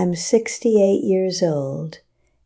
I'm 68 years old,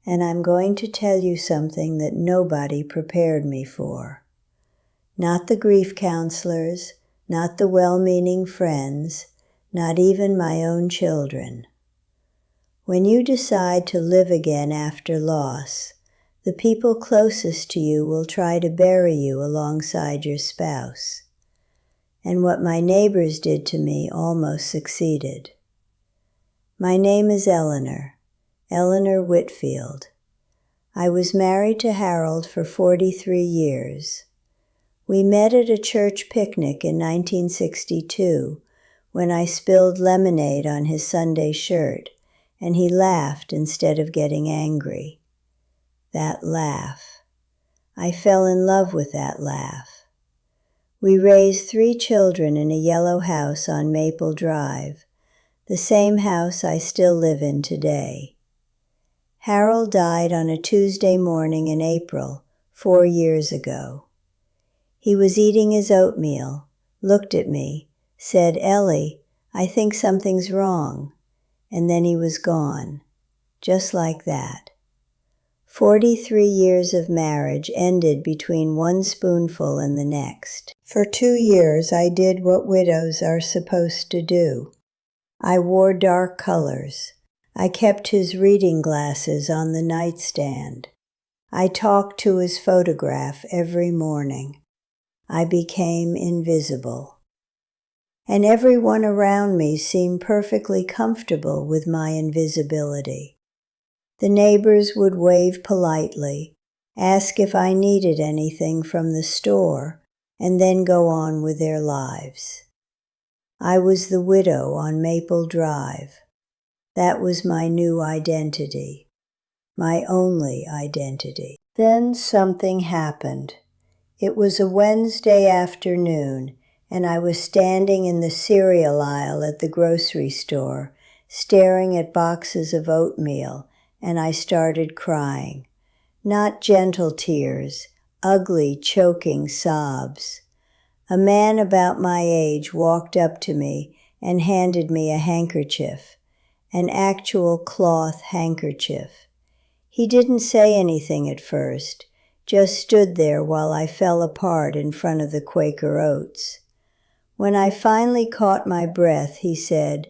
and I'm going to tell you something that nobody prepared me for. Not the grief counselors, not the well-meaning friends, not even my own children. When you decide to live again after loss, the people closest to you will try to bury you alongside your spouse. And what my neighbors did to me almost succeeded. My name is Eleanor Whitfield. I was married to Harold for 43 years. We met at a church picnic in 1962 when I spilled lemonade on his Sunday shirt, and he laughed instead of getting angry. That laugh. I fell in love with that laugh. We raised 3 children in a yellow house on Maple Drive, the same house I still live in today. Harold died on a Tuesday morning in April, 4 years ago. He was eating his oatmeal, looked at me, said, "Ellie, I think something's wrong," and then he was gone, just like that. 43 years of marriage ended between one spoonful and the next. For 2 years I did what widows are supposed to do. I wore dark colors. I kept his reading glasses on the nightstand. I talked to his photograph every morning. I became invisible. And everyone around me seemed perfectly comfortable with my invisibility. The neighbors would wave politely, ask if I needed anything from the store, and then go on with their lives. I was the widow on Maple Drive. That was my new identity, my only identity. Then something happened. It was a Wednesday afternoon, and I was standing in the cereal aisle at the grocery store, staring at boxes of oatmeal, and I started crying. Not gentle tears, ugly, choking sobs. A man about my age walked up to me and handed me a handkerchief, an actual cloth handkerchief. He didn't say anything at first, just stood there while I fell apart in front of the Quaker Oats. When I finally caught my breath, he said,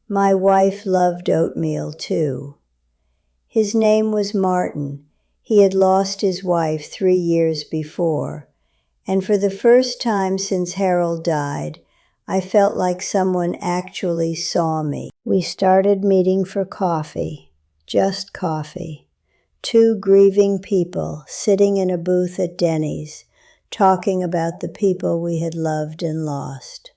"My wife loved oatmeal too." His name was Martin. He had lost his wife 3 years before, and for the first time since Harold died, I felt like someone actually saw me. We started meeting for coffee, just coffee. 2 grieving people sitting in a booth at Denny's, talking about the people we had loved and lost.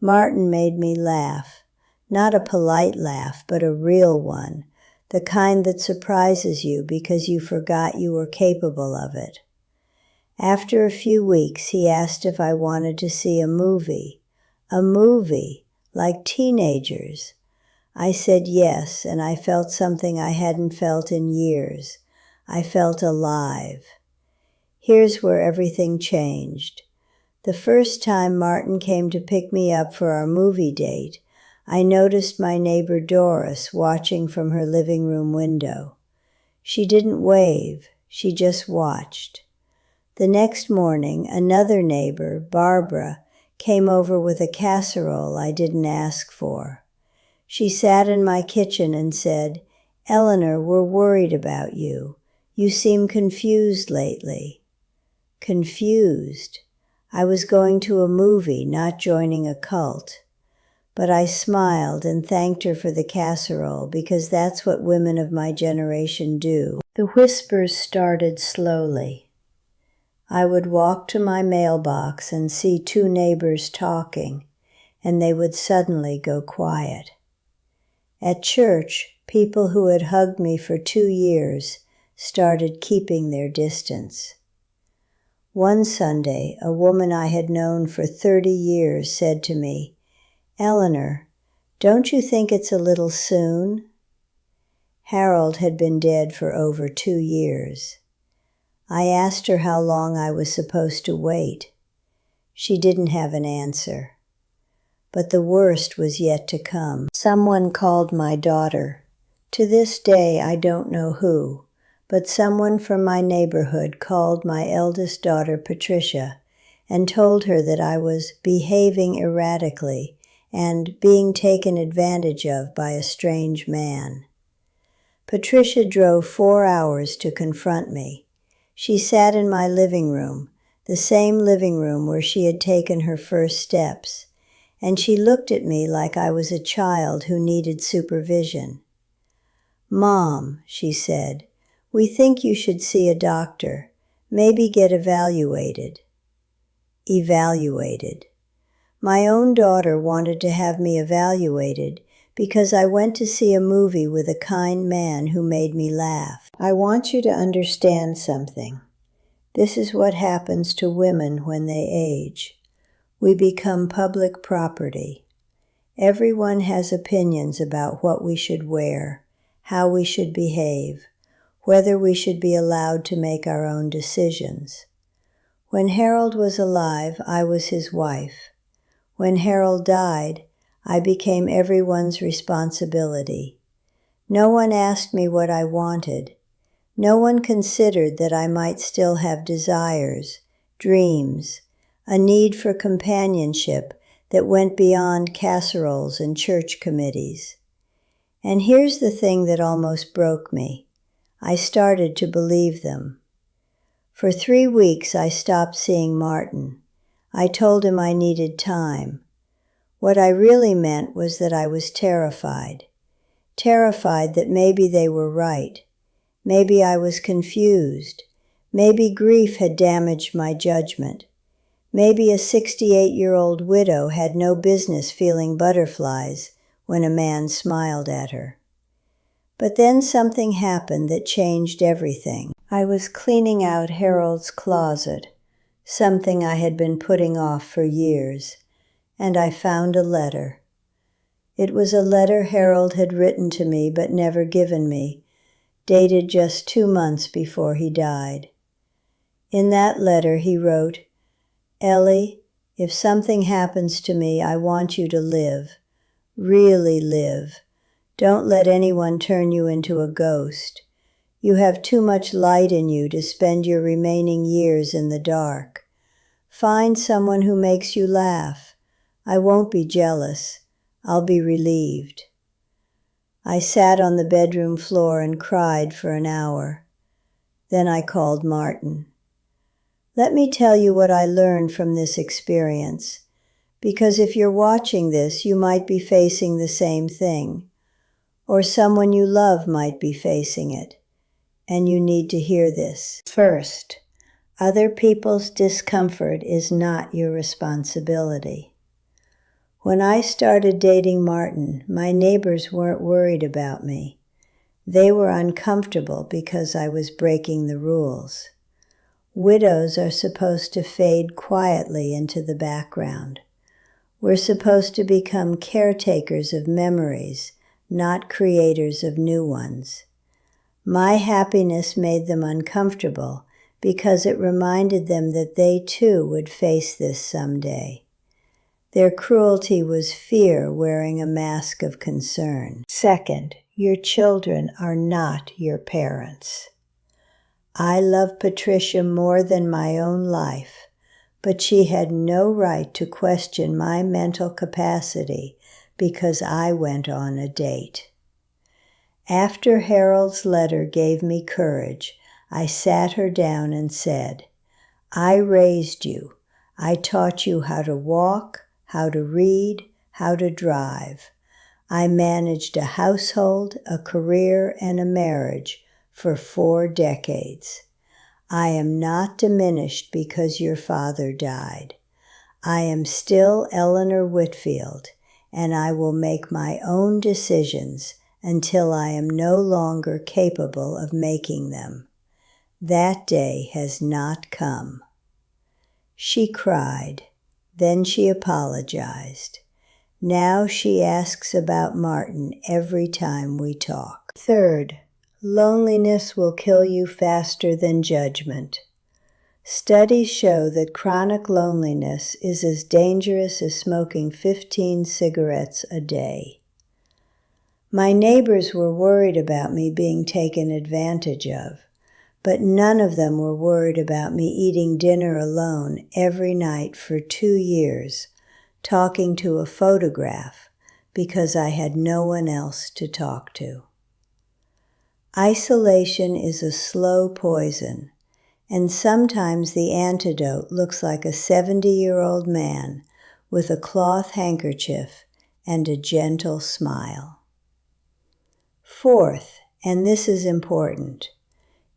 Martin made me laugh, not a polite laugh, but a real one, the kind that surprises you because you forgot you were capable of it. After a few weeks, he asked if I wanted to see a movie, like teenagers. I said yes, and I felt something I hadn't felt in years. I felt alive. Here's where everything changed. The first time Martin came to pick me up for our movie date, I noticed my neighbor Doris watching from her living room window. She didn't wave, she just watched. The next morning, another neighbor, Barbara, came over with a casserole I didn't ask for. She sat in my kitchen and said, "Eleanor, we're worried about you. You seem confused lately." Confused. I was going to a movie, not joining a cult. But I smiled and thanked her for the casserole because that's what women of my generation do. The whispers started slowly. I would walk to my mailbox and see 2 neighbors talking, and they would suddenly go quiet. At church, people who had hugged me for 2 years started keeping their distance. One Sunday, a woman I had known for 30 years said to me, "Eleanor, don't you think it's a little soon?" Harold had been dead for over 2 years. I asked her how long I was supposed to wait. She didn't have an answer. but the worst was yet to come. Someone called my daughter. To this day, I don't know who, but someone from my neighborhood called my eldest daughter Patricia and told her that I was behaving erratically and being taken advantage of by a strange man. Patricia drove 4 hours to confront me. She sat in my living room, the same living room where she had taken her first steps, and she looked at me like I was a child who needed supervision. "Mom," she said, "we think you should see a doctor, maybe get evaluated." Evaluated. My own daughter wanted to have me evaluated because I went to see a movie with a kind man who made me laugh. I want you to understand something. This is what happens to women when they age. We become public property. Everyone has opinions about what we should wear, how we should behave, whether we should be allowed to make our own decisions. When Harold was alive, I was his wife. When Harold died, I became everyone's responsibility. No one asked me what I wanted. No one considered that I might still have desires, dreams, a need for companionship that went beyond casseroles and church committees. And here's the thing that almost broke me. I started to believe them. For 3 weeks, I stopped seeing Martin. I told him I needed time. What I really meant was that I was terrified. Terrified that maybe they were right. Maybe I was confused. Maybe grief had damaged my judgment. Maybe a 68-year-old widow had no business feeling butterflies when a man smiled at her. But then something happened that changed everything. I was cleaning out Harold's closet, something I had been putting off for years, and I found a letter. It was a letter Harold had written to me but never given me, dated just 2 months before he died. In that letter he wrote, "Ellie, if something happens to me, I want you to live. Really live. Don't let anyone turn you into a ghost. You have too much light in you to spend your remaining years in the dark. Find someone who makes you laugh. I won't be jealous. I'll be relieved." I sat on the bedroom floor and cried for an hour. Then I called Martin. Let me tell you what I learned from this experience, because if you're watching this, you might be facing the same thing, or someone you love might be facing it, and you need to hear this. First, other people's discomfort is not your responsibility. When I started dating Martin, my neighbors weren't worried about me. They were uncomfortable because I was breaking the rules. Widows are supposed to fade quietly into the background. We're supposed to become caretakers of memories, not creators of new ones. My happiness made them uncomfortable because it reminded them that they too would face this someday. Their cruelty was fear wearing a mask of concern. Second, your children are not your parents. I love Patricia more than my own life, but she had no right to question my mental capacity because I went on a date. After Harold's letter gave me courage, I sat her down and said, "I raised you. I taught you how to walk, how to read, how to drive. I managed a household, a career, and a marriage for 4 decades. I am not diminished because your father died. I am still Eleanor Whitfield, and I will make my own decisions until I am no longer capable of making them. That day has not come." She cried. Then she apologized. Now she asks about Martin every time we talk. Third, loneliness will kill you faster than judgment. Studies show that chronic loneliness is as dangerous as smoking 15 cigarettes a day. My neighbors were worried about me being taken advantage of, but none of them were worried about me eating dinner alone every night for 2 years, talking to a photograph because I had no one else to talk to. Isolation is a slow poison, and sometimes the antidote looks like a 70-year-old man with a cloth handkerchief and a gentle smile. Fourth, and this is important,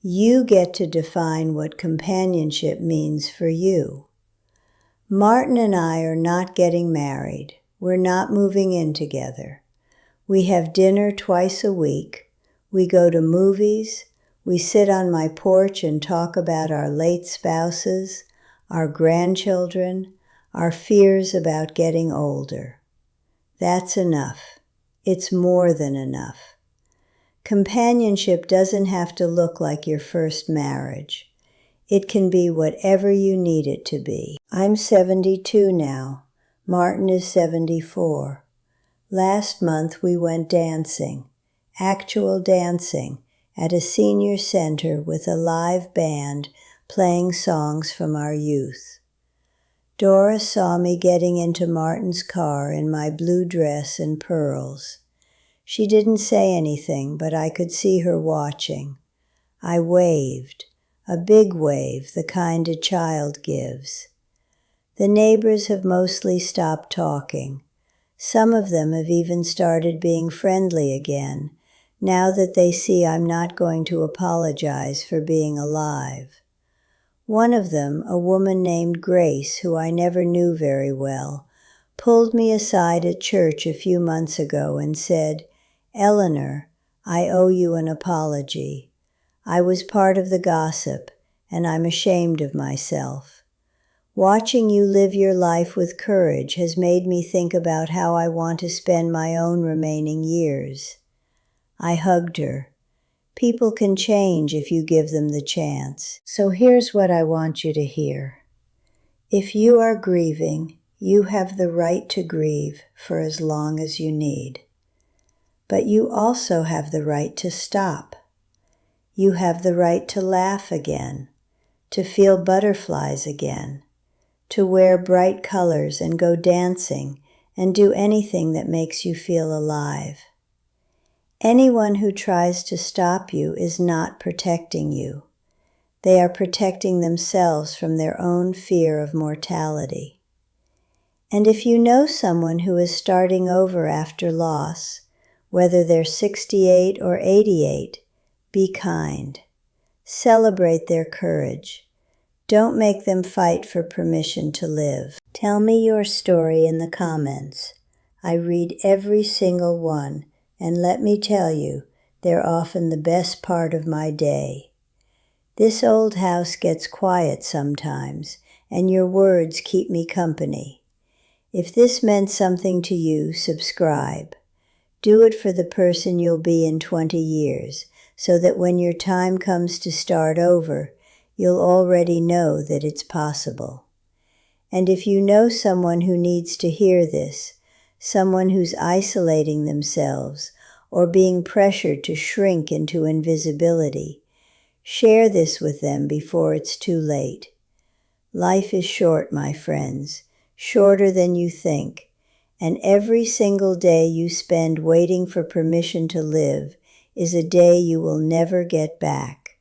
you get to define what companionship means for you. Martin and I are not getting married. We're not moving in together. We have dinner twice a week. We go to movies. We sit on my porch and talk about our late spouses, our grandchildren, our fears about getting older. That's enough. It's more than enough. Companionship doesn't have to look like your first marriage. It can be whatever you need it to be. I'm 72 now. Martin is 74. Last month we went dancing, actual dancing, at a senior center with a live band playing songs from our youth. Dora saw me getting into Martin's car in my blue dress and pearls. She didn't say anything, but I could see her watching. I waved, a big wave, the kind a child gives. The neighbors have mostly stopped talking. Some of them have even started being friendly again, now that they see I'm not going to apologize for being alive. One of them, a woman named Grace, who I never knew very well, pulled me aside at church a few months ago and said, "Eleanor, I owe you an apology. I was part of the gossip, and I'm ashamed of myself. Watching you live your life with courage has made me think about how I want to spend my own remaining years." I hugged her. People can change if you give them the chance. So here's what I want you to hear. If you are grieving, you have the right to grieve for as long as you need. But you also have the right to stop. You have the right to laugh again, to feel butterflies again, to wear bright colors and go dancing and do anything that makes you feel alive. Anyone who tries to stop you is not protecting you. They are protecting themselves from their own fear of mortality. And if you know someone who is starting over after loss, whether they're 68 or 88, be kind. Celebrate their courage. Don't make them fight for permission to live. Tell me your story in the comments. I read every single one, and let me tell you, they're often the best part of my day. This old house gets quiet sometimes, and your words keep me company. If this meant something to you, subscribe. Do it for the person you'll be in 20 years, so that when your time comes to start over, you'll already know that it's possible. And if you know someone who needs to hear this, someone who's isolating themselves or being pressured to shrink into invisibility, share this with them before it's too late. Life is short, my friends, shorter than you think. And every single day you spend waiting for permission to live is a day you will never get back.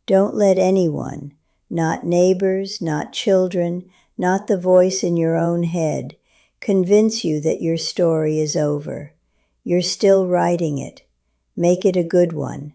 Don't let anyone, not neighbors, not children, not the voice in your own head, convince you that your story is over. You're still writing it. Make it a good one.